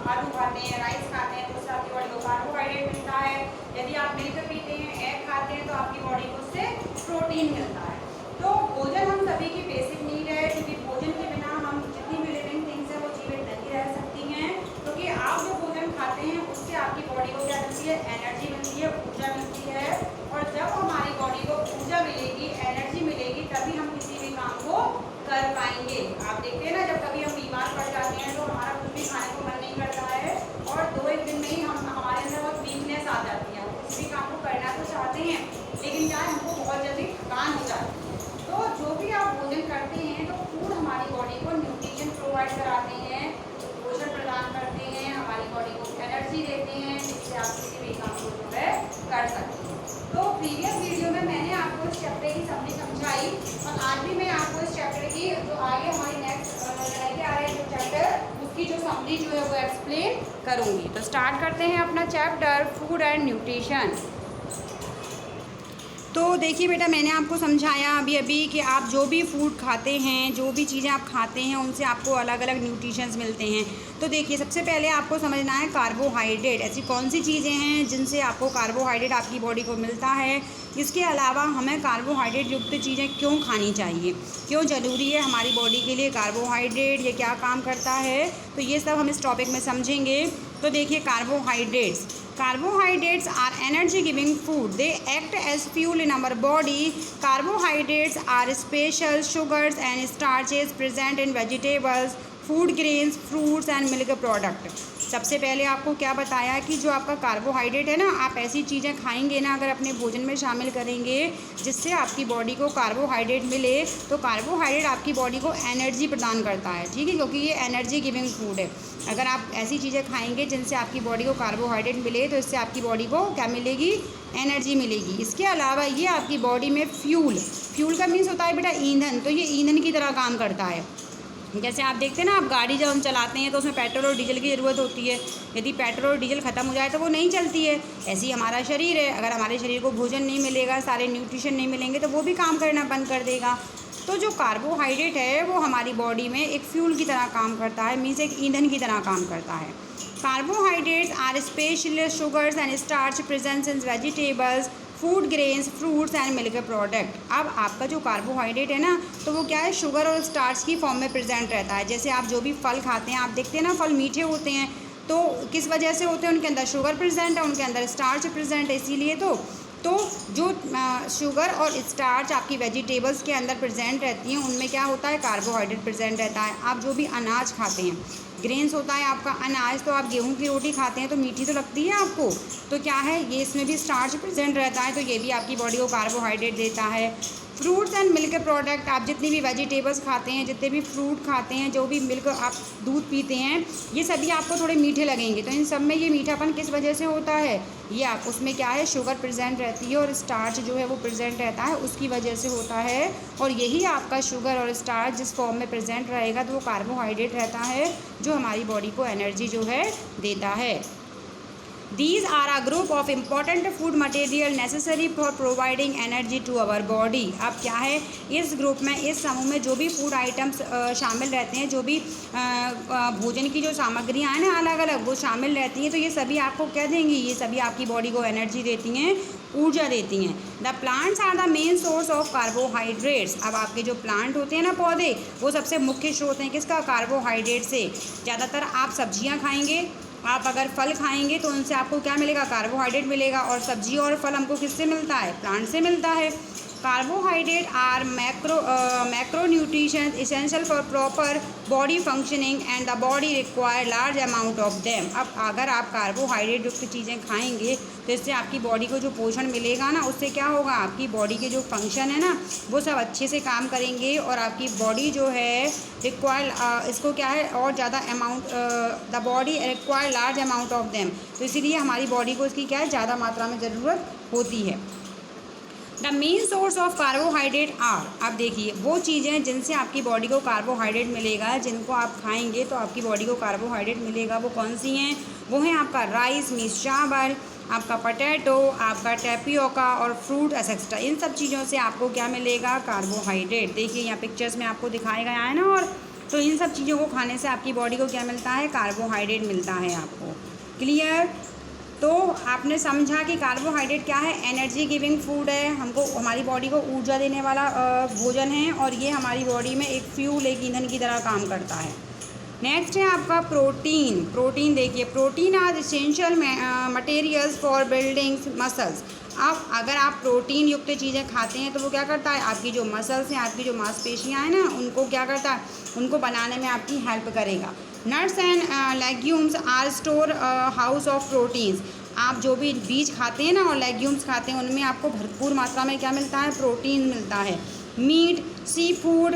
आलू खाते हैं, राइस खाते हैं, तो उससे आपकी बॉडी को कार्बोहाइड्रेट मिलता है। यदि आप मिल्क पीते हैं, एग खाते हैं, तो आपकी बॉडी को उससे प्रोटीन मिलता है। तो भोजन हम सभी की बेसिक नीड है, क्योंकि भोजन के बिना हम जितनी भी लिविंग थिंग्स हैं वो जीवित नहीं रह सकती हैं। क्योंकि आप जो भोजन खाते हैं उससे आपकी बॉडी को क्या मिलती है, एनर्जी मिलती है, ऊर्जा मिलती है। और जब हमारी बॉडी को ऊर्जा मिलेगी, एनर्जी मिलेगी, तभी हम किसी भी काम को कर पाएंगे। आप देखते हैं ना, जब कभी हम बीमार पड़ जाते हैं तो हमारा कुछ भी खाने को मन नहीं करता है, और 2-1 दिन में ही हमारे अंदर बहुत वीकनेस आ जाती है। हम किसी भी काम को करना तो चाहते हैं, लेकिन क्या है, हमको बहुत जल्दी थकान हो जाती है। तो जो भी आप भोजन करते हैं, तो फूड हमारी बॉडी को न्यूट्रिशन प्रोवाइड कराते हैं, पोषण प्रदान करते हैं, हमारी बॉडी को एनर्जी देते हैं, जिससे आप किसी भी काम को जो है कर सकते हैं। तो प्रीवियस वीडियो में मैंने आपको इस चैप्टर की समरी समझाई, और आज भी मैं आपको इस चैप्टर की जो आगे हमारी नेक्स्ट लेके आ रहे हैं जो चैप्टर, उसकी जो समरी जो है वो एक्सप्लेन करूँगी। तो स्टार्ट करते हैं अपना चैप्टर फूड एंड न्यूट्रिशन। तो देखिए बेटा, मैंने आपको समझाया अभी अभी कि आप जो भी फूड खाते हैं, जो भी चीज़ें आप खाते हैं, उनसे आपको अलग अलग न्यूट्रिशंस मिलते हैं। तो देखिए, सबसे पहले आपको समझना है कार्बोहाइड्रेट ऐसी कौन सी चीज़ें हैं जिनसे आपको कार्बोहाइड्रेट आपकी बॉडी को मिलता है। इसके अलावा हमें कार्बोहाइड्रेट युक्त चीज़ें क्यों खानी चाहिए, क्यों ज़रूरी है हमारी बॉडी के लिए कार्बोहाइड्रेट, ये क्या काम करता है, तो ये सब हम इस टॉपिक में समझेंगे। तो देखिए, Carbohydrates are energy giving food. They act as fuel in our body. Carbohydrates are special sugars and starches present in vegetables, food grains, fruits and milk product. सबसे पहले आपको क्या बताया कि जो आपका कार्बोहाइड्रेट है ना, आप ऐसी चीज़ें खाएंगे ना, अगर अपने भोजन में शामिल करेंगे जिससे आपकी बॉडी को कार्बोहाइड्रेट मिले, तो कार्बोहाइड्रेट आपकी बॉडी को एनर्जी प्रदान करता है, ठीक है, क्योंकि ये एनर्जी गिविंग फूड है। अगर आप ऐसी चीज़ें खाएंगे जिनसे आपकी बॉडी को कार्बोहाइड्रेट मिले, तो इससे आपकी बॉडी को क्या मिलेगी, एनर्जी मिलेगी। इसके अलावा ये आपकी बॉडी में फ्यूल का मीन्स होता है बेटा ईंधन, तो ये ईंधन की तरह काम करता है। जैसे आप देखते हैं ना, आप गाड़ी जब हम चलाते हैं तो उसमें पेट्रोल और डीजल की ज़रूरत होती है। यदि पेट्रोल और डीजल ख़त्म हो जाए तो वो नहीं चलती है। ऐसे ही हमारा शरीर है, अगर हमारे शरीर को भोजन नहीं मिलेगा, सारे न्यूट्रिशन नहीं मिलेंगे, तो वो भी काम करना बंद कर देगा। तो जो कार्बोहाइड्रेट है वो हमारी बॉडी में एक फ्यूल की तरह काम करता है, मीन्स एक ईंधन की तरह काम करता है। Carbohydrates are special sugars and starch presence in vegetables, food grains, fruits and milk product. अब आपका जो कार्बोहाइड्रेट है ना, तो वो क्या है, शुगर और स्टार्च की फॉर्म में प्रेजेंट रहता है। जैसे आप जो भी फल खाते हैं, आप देखते हैं ना, फल मीठे होते हैं, तो किस वजह से होते हैं, उनके अंदर शुगर प्रेजेंट है, उनके अंदर स्टार्च प्रेजेंट है, इसीलिए तो जो शुगर और स्टार्च आपकी वेजिटेबल्स के अंदर प्रेजेंट रहती हैं, उनमें क्या होता है, कार्बोहाइड्रेट प्रेजेंट रहता है। आप जो भी अनाज खाते हैं, ग्रेन्स होता है आपका अनाज, तो आप गेहूं की रोटी खाते हैं तो मीठी तो लगती है आपको, तो क्या है, ये इसमें भी स्टार्च प्रेजेंट रहता है, तो ये भी आपकी बॉडी को कार्बोहाइड्रेट देता है। फ्रूट्स एंड मिल्क प्रोडक्ट, आप जितनी भी वेजिटेबल्स खाते हैं, जितने भी फ्रूट खाते हैं, जो भी मिल्क आप दूध पीते हैं, ये सभी आपको थोड़े मीठे लगेंगे। तो इन सब में ये मीठापन किस वजह से होता है, ये आप उसमें क्या है, शुगर प्रेजेंट रहती है और स्टार्च जो है वो प्रेजेंट रहता है, उसकी वजह से होता है। और यही आपका शुगर और स्टार्च जिस फॉर्म में प्रेजेंट रहेगा, तो वो कार्बोहाइड्रेट रहता है, जो हमारी बॉडी को एनर्जी जो है देता है। These are a group of important food material necessary for providing energy to our body. अब क्या है, इस ग्रुप में, इस समूह में जो भी फूड आइटम्स शामिल रहते हैं, जो भी भोजन की जो सामग्रियाँ हैं ना अलग अलग, वो शामिल रहती हैं, तो ये सभी आपको क्या देंगी, ये सभी आपकी बॉडी को एनर्जी देती हैं, ऊर्जा देती हैं। The plants are the main source of carbohydrates. अब आपके जो प्लांट होते हैं ना, पौधे, वो सबसे मुख्य स्रोत हैं किसका, कार्बोहाइड्रेट से। ज़्यादातर आप सब्जियाँ खाएंगे, आप अगर फल खाएंगे तो उनसे आपको क्या मिलेगा, कार्बोहाइड्रेट मिलेगा, और सब्जी और फल हमको किससे मिलता है, प्लांट से मिलता है। Carbohydrate are macro nutrition essential for proper body functioning and the body require large amount of them. अब अगर आप कार्बोहाइड्रेट युक्त चीज़ें खाएंगे तो इससे आपकी बॉडी को जो पोषण मिलेगा ना, उससे क्या होगा, आपकी बॉडी के जो फंक्शन है ना, वो सब अच्छे से काम करेंगे, और आपकी बॉडी जो है रिक्वायर, इसको क्या है, और ज़्यादा amount, the body require large amount of them. तो इसीलिए हमारी बॉडी को इसकी क्या है, ज़्यादा मात्रा में ज़रूरत होती है। The main source of carbohydrate are, अब देखिए, वो चीज़ें जिनसे आपकी बॉडी को कार्बोहाइड्रेट मिलेगा, जिनको आप खाएंगे तो आपकी बॉडी को कार्बोहाइड्रेट मिलेगा, वो कौन सी हैं, वो हैं आपका राइस मीन्स चावल, आपका पोटैटो, आपका टैपियोका और फ्रूट एक्सेट्रा। इन सब चीज़ों से आपको क्या मिलेगा, कार्बोहाइड्रेट। देखिए यहाँ पिक्चर्स में आपको दिखाया गया है ना, और तो इन सब चीज़ों को खाने से आपकी बॉडी को क्या मिलता है, कार्बोहाइड्रेट मिलता है आपको। क्लियर? तो आपने समझा कि कार्बोहाइड्रेट क्या है, एनर्जी गिविंग फूड है, हमको हमारी बॉडी को ऊर्जा देने वाला भोजन है, और ये हमारी बॉडी में एक फ्यूल, एक ईंधन की तरह काम करता है। नेक्स्ट है आपका प्रोटीन। प्रोटीन देखिए, protein are essential materials for building muscles. अब अगर आप प्रोटीन युक्त चीज़ें खाते हैं तो वो क्या करता है, आपकी जो मसल्स हैं, आपकी जो मांसपेशियाँ हैं ना, उनको क्या करता है, उनको बनाने में आपकी हेल्प करेगा। Nuts and legumes are storehouse of proteins. आप जो भी बीज खाते हैं ना और लेग्यूम्स खाते हैं, उनमें आपको भरपूर मात्रा में क्या मिलता है, प्रोटीन मिलता है। मीट, सी फूड,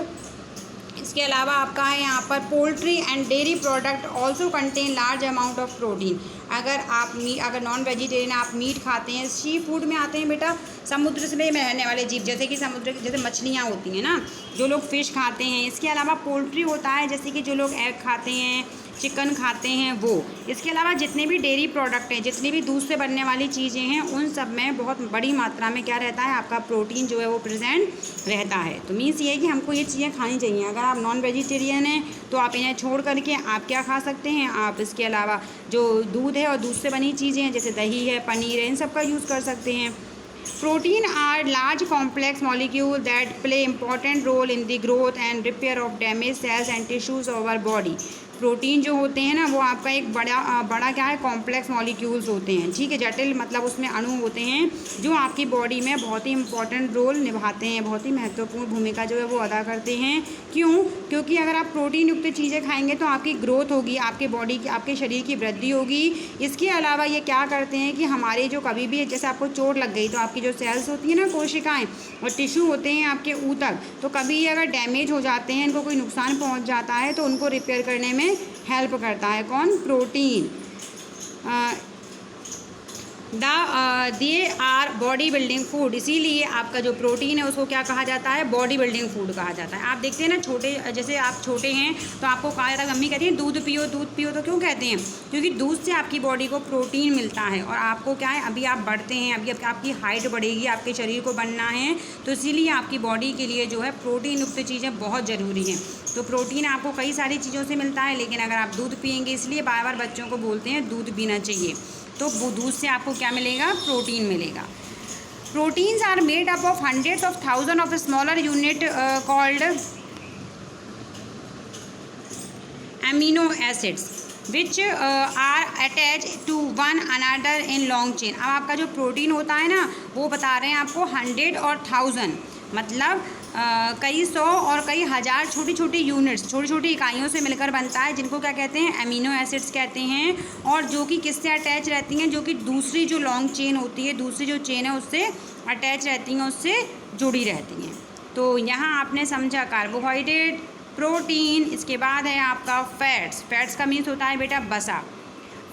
इसके अलावा आपका है यहाँ पर poultry and dairy product also contain large amount of protein. अगर नॉन वेजिटेरियन आप मीट खाते हैं, सी फूड में आते हैं बेटा समुद्र से में रहने वाले जीव, जैसे कि समुद्र जैसे मछलियाँ होती हैं ना, जो लोग फ़िश खाते हैं। इसके अलावा पोल्ट्री होता है, जैसे कि जो लोग एग खाते हैं, चिकन खाते हैं वो। इसके अलावा जितने भी डेयरी प्रोडक्ट हैं, जितनी भी दूध से बनने वाली चीज़ें हैं, उन सब में बहुत बड़ी मात्रा में क्या रहता है, आपका प्रोटीन जो है वो प्रेजेंट रहता है। तो मीन्स ये है कि हमको ये चीज़ें खानी चाहिए। अगर आप नॉन वेजिटेरियन हैं तो आप इन्हें छोड़ करके आप क्या खा सकते हैं, आप इसके अलावा जो दूध है और दूध से बनी चीज़ें हैं, जैसे दही है, पनीर है, इन सब का यूज़ कर सकते हैं। Protein are large complex molecules that play important role in the growth and repair of damaged cells and tissues of our body. Protein जो होते हैं ना, वो आपका एक बड़ा क्या है, कॉम्प्लेक्स मॉलिक्यूल्स होते हैं, ठीक है, जटिल मतलब उसमें अणु होते हैं जो आपकी बॉडी में बहुत ही इंपॉर्टेंट रोल निभाते हैं, बहुत ही महत्वपूर्ण भूमिका जो है वो अदा करते हैं। क्यों? क्योंकि अगर आप प्रोटीन युक्त चीज़ें खाएंगे तो आपकी ग्रोथ होगी, आपके बॉडी की, आपके शरीर की वृद्धि होगी। इसके अलावा ये क्या करते हैं कि हमारे जो कभी भी जैसे आपको चोट लग गई तो आपकी जो सेल्स होती है ना, कोशिकाएँ और टिश्यू होते हैं आपके ऊतक, तो कभी अगर डैमेज हो जाते हैं, इनको कोई नुकसान पहुँच जाता है, तो उनको रिपेयर करने में हेल्प करता है कौन, protein. They our body building food. इसीलिए आपका जो प्रोटीन है उसको क्या कहा जाता है, बॉडी बिल्डिंग फूड कहा जाता है। आप देखते हैं ना, छोटे जैसे आप छोटे हैं तो आपको कहा जाता है, मम्मी कहती है दूध पियो दूध पियो, तो क्यों कहते हैं, क्योंकि दूध से आपकी बॉडी को प्रोटीन मिलता है। और आपको क्या है, अभी आप बढ़ते हैं, अभी आपकी हाइट बढ़ेगी, आपके शरीर को बनना है, तो इसीलिए आपकी बॉडी के लिए जो है प्रोटीन युक्त चीज़ें बहुत ज़रूरी हैं। तो प्रोटीन आपको कई सारी चीज़ों से मिलता है, लेकिन अगर आप दूध पिएंगे, इसलिए बार बार बच्चों को बोलते हैं दूध पीना चाहिए, तो वो दूध से आपको क्या मिलेगा, प्रोटीन मिलेगा। Proteins are made up of hundreds of thousand of smaller unit called amino acids which are attach to one another in long chain. अब आपका जो प्रोटीन होता है ना, वो बता रहे हैं आपको 100 और 1000, मतलब कई सौ और कई हज़ार छोटी छोटी यूनिट्स, छोटी छोटी इकाइयों से मिलकर बनता है, जिनको क्या कहते हैं, एमिनो एसिड्स कहते हैं। और जो कि किससे अटैच रहती हैं, जो कि दूसरी जो लॉन्ग चेन होती है, दूसरी जो चेन है उससे अटैच रहती हैं, उससे जुड़ी रहती हैं। तो यहाँ आपने समझा कार्बोहाइड्रेट, प्रोटीन, इसके बाद है आपका फैट्स। फैट्स का मीन्स होता है बेटा वसा।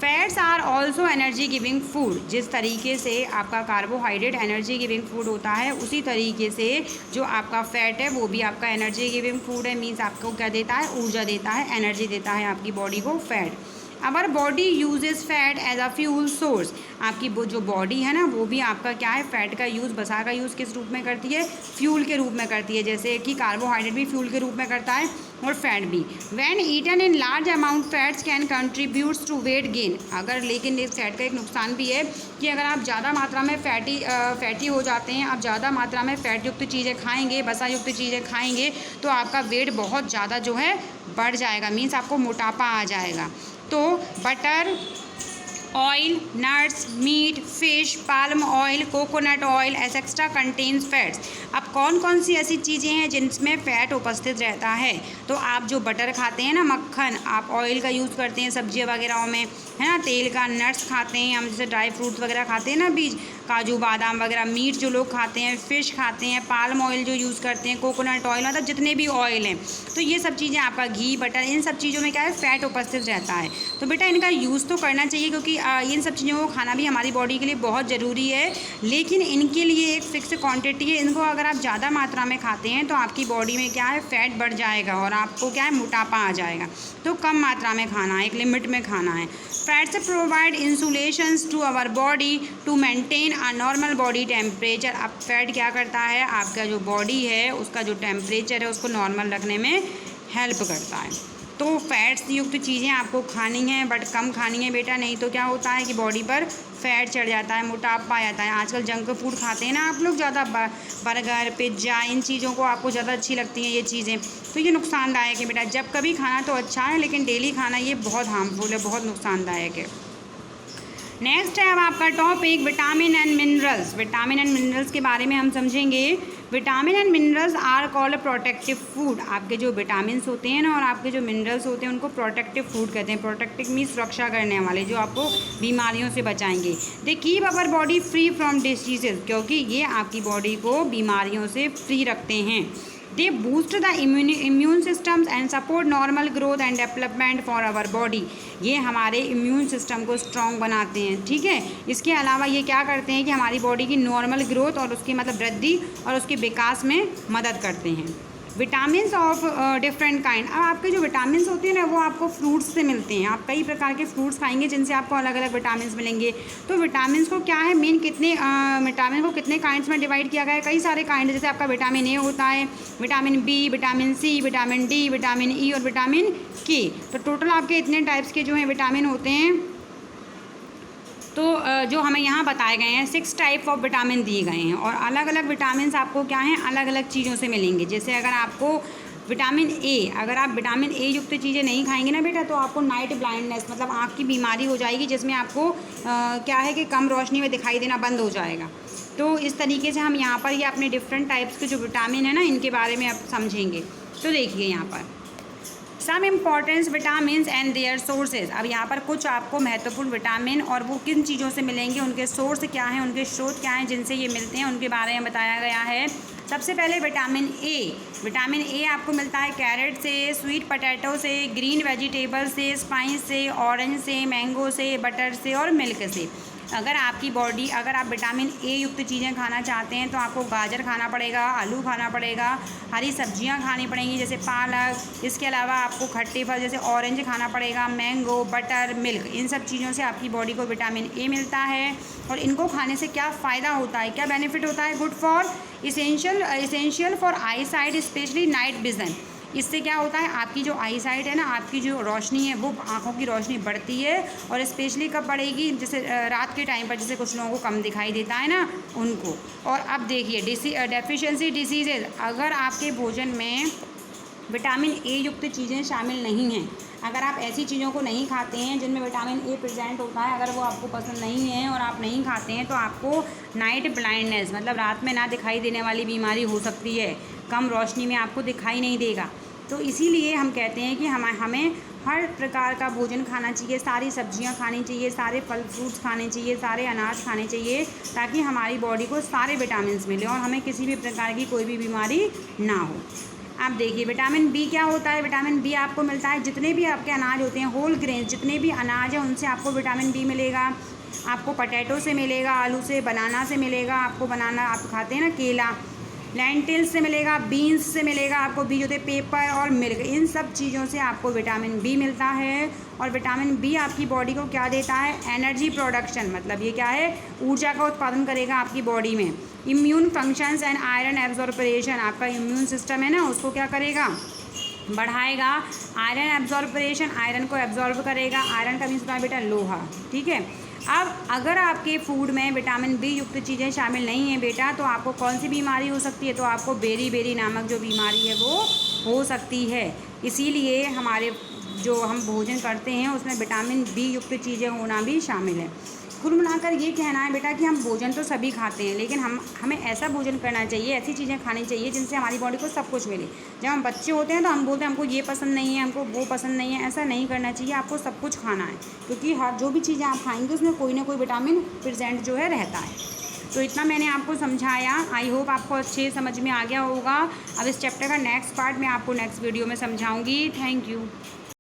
Fats are also energy giving food. जिस तरीके से आपका कार्बोहाइड्रेट एनर्जी गिविंग फूड होता है, उसी तरीके से जो आपका फैट है वो भी आपका एनर्जी गिविंग फूड है। मीन्स आपको क्या देता है, ऊर्जा देता है, एनर्जी देता है आपकी बॉडी को fat. Our body uses fat as a fuel source. आपकी जो बॉडी है ना, वो भी आपका क्या है, फैट का यूज़, वसा का यूज़ किस रूप में करती है, फ्यूल के रूप में करती है। जैसे कि कार्बोहाइड्रेट भी फ्यूल के रूप में करता है और फैट भी। When eaten in large amount fats can contributes to weight gain. अगर लेकिन इस फैट का एक नुकसान भी है कि अगर आप ज़्यादा मात्रा में फैटी हो जाते हैं, आप ज़्यादा मात्रा में फैट युक्त चीज़ें खाएंगे, वसा युक्त चीज़ें खाएंगे, तो आपका वेट बहुत ज़्यादा जो है बढ़ जाएगा, मीन्स आपको मोटापा आ जाएगा। तो butter, oil, nuts, meat, fish, palm oil, coconut oil etcetera contains fats. अब कौन कौन सी ऐसी चीज़ें हैं जिनमें फ़ैट उपस्थित रहता है, तो आप जो बटर खाते हैं ना, मक्खन, आप ऑयल का यूज़ करते हैं सब्जियों वगैरह में, है ना, तेल का, नट्स खाते हैं हम, जैसे ड्राई फ्रूट्स वगैरह खाते हैं ना, बीज, काजू बादाम वगैरह, मीट जो लोग खाते हैं, फ़िश खाते हैं, पाल्म ऑयल जो यूज़ करते हैं, कोकोनट ऑयल, मतलब जितने भी ऑयल हैं, तो ये सब चीज़ें, आपका घी, बटर, इन सब चीज़ों में क्या है, फ़ैट उपस्थित रहता है। तो बेटा इनका यूज़ तो करना चाहिए, क्योंकि इन सब चीज़ों को खाना भी हमारी बॉडी के लिए बहुत ज़रूरी है, लेकिन इनके लिए एक फ़िक्स क्वांटिटी है। इनको अगर आप ज़्यादा मात्रा में खाते हैं तो आपकी बॉडी में क्या है, फ़ैट बढ़ जाएगा और आपको क्या है, मोटापा आ जाएगा। तो कम मात्रा में खाना है, एक लिमिट में खाना है। Fats provide insulations to our body to maintain a normal body temperature. अब फैट क्या करता है, आपका जो बॉडी है उसका जो टेम्परेचर है उसको नॉर्मल रखने में हेल्प करता है। तो फैट्स युक्त चीज़ें आपको खानी हैं, बट कम खानी है बेटा, नहीं तो क्या होता है कि बॉडी पर फैट चढ़ जाता है, मोटापा आ जाता है। आजकल जंक फूड खाते हैं ना आप लोग ज़्यादा, बर्गर, पिज्ज़ा, इन चीज़ों को आपको ज़्यादा अच्छी लगती हैं ये चीज़ें, तो ये नुकसानदायक है बेटा। जब कभी खाना तो अच्छा है, लेकिन डेली खाना ये बहुत हार्मफुल है, बहुत नुकसानदायक है। नेक्स्ट है अब आपका topic vitamin and minerals. Vitamin and minerals के बारे में हम समझेंगे। Vitamin and minerals are called protective food. आपके जो विटामिन होते हैं ना और आपके जो मिनरल्स होते हैं उनको प्रोटेक्टिव फूड कहते हैं। प्रोटेक्टिव मीन्स सुरक्षा करने वाले, जो आपको बीमारियों से बचाएंगे। They keep our body free from diseases, क्योंकि ये आपकी बॉडी को बीमारियों से फ्री रखते हैं। They boost the immune systems and support normal growth and development for our body. ये हमारे इम्यून सिस्टम को स्ट्रॉन्ग बनाते हैं, ठीक है। इसके अलावा ये क्या करते हैं कि हमारी बॉडी की नॉर्मल ग्रोथ और उसकी मतलब वृद्धि और उसके विकास में मदद करते हैं। Vitamins of different kind. अब आपके जो विटामिन्स होते हैं ना वो आपको फ्रूट्स से मिलते हैं। आप कई प्रकार के फ्रूट्स खाएंगे जिनसे आपको अलग अलग विटामिन्स मिलेंगे। तो विटामिन्स को क्या है मेन, कितने विटामिन को कितने काइंड्स में डिवाइड किया गया है, कई सारे काइंड। जैसे आपका विटामिन ए होता है, vitamin B, vitamin C, vitamin D, vitamin E और विटामिन के। तो टोटल आपके इतने टाइप्स के जो हैं विटामिन होते हैं। तो जो हमें यहाँ बताए गए हैं 6 टाइप ऑफ विटामिन दिए गए हैं, और अलग अलग विटामिन आपको क्या हैं अलग अलग चीज़ों से मिलेंगे। जैसे अगर आपको विटामिन ए, अगर आप विटामिन ए युक्त चीज़ें नहीं खाएंगे ना बेटा, तो आपको नाइट ब्लाइंडनेस मतलब आँख की बीमारी हो जाएगी, जिसमें आपको क्या है कि कम रोशनी में दिखाई देना बंद हो जाएगा। तो इस तरीके से हम यहाँ पर ये अपने डिफरेंट टाइप्स के जो विटामिन है ना इनके बारे में अब समझेंगे। तो देखिए यहाँ पर some importance vitamin and their sources. अब यहाँ पर कुछ आपको महत्वपूर्ण विटामिन और वो किन चीज़ों से मिलेंगे, उनके सोर्स क्या हैं, उनके स्रोत क्या हैं जिनसे ये मिलते हैं, उनके बारे में बताया गया है। सबसे पहले विटामिन ए। विटामिन ए आपको मिलता है कैरेट से, स्वीट पोटैटो से, ग्रीन वेजिटेबल से, स्पाइस से, ऑरेंज से, मैंगो से, बटर से और मिल्क से। अगर आप विटामिन ए युक्त चीज़ें खाना चाहते हैं तो आपको गाजर खाना पड़ेगा, आलू खाना पड़ेगा, हरी सब्जियां खानी पड़ेंगी जैसे पालक। इसके अलावा आपको खट्टे फल जैसे ऑरेंज खाना पड़ेगा, मैंगो, बटर, मिल्क। इन सब चीज़ों से आपकी बॉडी को विटामिन ए मिलता है। और इनको खाने से क्या फ़ायदा होता है, क्या बेनिफिट होता है? Good for essential for I site, specially night vision. इससे क्या होता है, आपकी जो आई साइट है ना, आपकी जो रोशनी है वो आँखों की रोशनी बढ़ती है। और स्पेशली कब बढ़ेगी, जैसे रात के टाइम पर, जैसे कुछ लोगों को कम दिखाई देता है ना उनको। और अब देखिए डेफिशिएंसी डिसीजेज। अगर आपके भोजन में विटामिन ए युक्त चीज़ें शामिल नहीं हैं, अगर आप ऐसी चीज़ों को नहीं खाते हैं जिनमें विटामिन ए प्रेजेंट होता है, अगर वो आपको पसंद नहीं है और आप नहीं खाते हैं, तो आपको नाइट ब्लाइंडनेस मतलब रात में ना दिखाई देने वाली बीमारी हो सकती है। कम रोशनी में आपको दिखाई नहीं देगा। तो इसीलिए हम कहते हैं कि हमें हर प्रकार का भोजन खाना चाहिए, सारी सब्जियां खानी चाहिए, सारे फल फ्रूट्स खाने चाहिए, सारे अनाज खाने चाहिए, ताकि हमारी बॉडी को सारे विटामिन मिले और हमें किसी भी प्रकार की कोई भी बीमारी ना हो। आप देखिए विटामिन बी क्या होता है। विटामिन बी आपको मिलता है जितने भी आपके अनाज होते हैं, होल ग्रेन जितने भी अनाज हैं उनसे आपको विटामिन बी मिलेगा। आपको पोटैटो से मिलेगा, आलू से, बनाना से मिलेगा। आपको बनाना आप खाते हैं ना, केला, लेंटिल्स से मिलेगा, बीन्स से मिलेगा, आपको बीज होते पेपर और मिल्क। इन सब चीज़ों से आपको विटामिन बी मिलता है। और विटामिन बी आपकी बॉडी को क्या देता है, एनर्जी प्रोडक्शन, मतलब ये क्या है, ऊर्जा का उत्पादन करेगा आपकी बॉडी में। Immune functions and iron absorption, आपका इम्यून सिस्टम है ना उसको क्या करेगा, बढ़ाएगा। आयरन एब्जॉर्प्शन, आयरन को एब्जॉर्ब करेगा। आयरन का मीन्स होता है बेटा लोहा, ठीक है। अब अगर आपके फूड में विटामिन बी युक्त चीज़ें शामिल नहीं हैं बेटा, तो आपको कौन सी बीमारी हो सकती है, तो आपको बेरी नामक जो बीमारी है वो हो सकती है। इसीलिए हमारे जो हम भोजन करते हैं उसमें विटामिन बी युक्त चीज़ें होना भी शामिल है। कुल मिलाकर ये कहना है बेटा कि हम भोजन तो सभी खाते हैं, लेकिन हमें ऐसा भोजन करना चाहिए, ऐसी चीज़ें खानी चाहिए जिनसे हमारी बॉडी को सब कुछ मिले। जब हम बच्चे होते हैं तो हम बोलते हैं हमको ये पसंद नहीं है, हमको वो पसंद नहीं है। ऐसा नहीं करना चाहिए, आपको सब कुछ खाना है, क्योंकि हर जो भी चीज़ें आप खाएंगे उसमें कोई ना कोई विटामिन प्रेजेंट जो है रहता है। तो इतना मैंने आपको समझाया। आई होप आपको अच्छे समझ में आ गया होगा। अब इस चैप्टर का नेक्स्ट पार्ट मैं आपको नेक्स्ट वीडियो में समझाऊँगी। Thank you.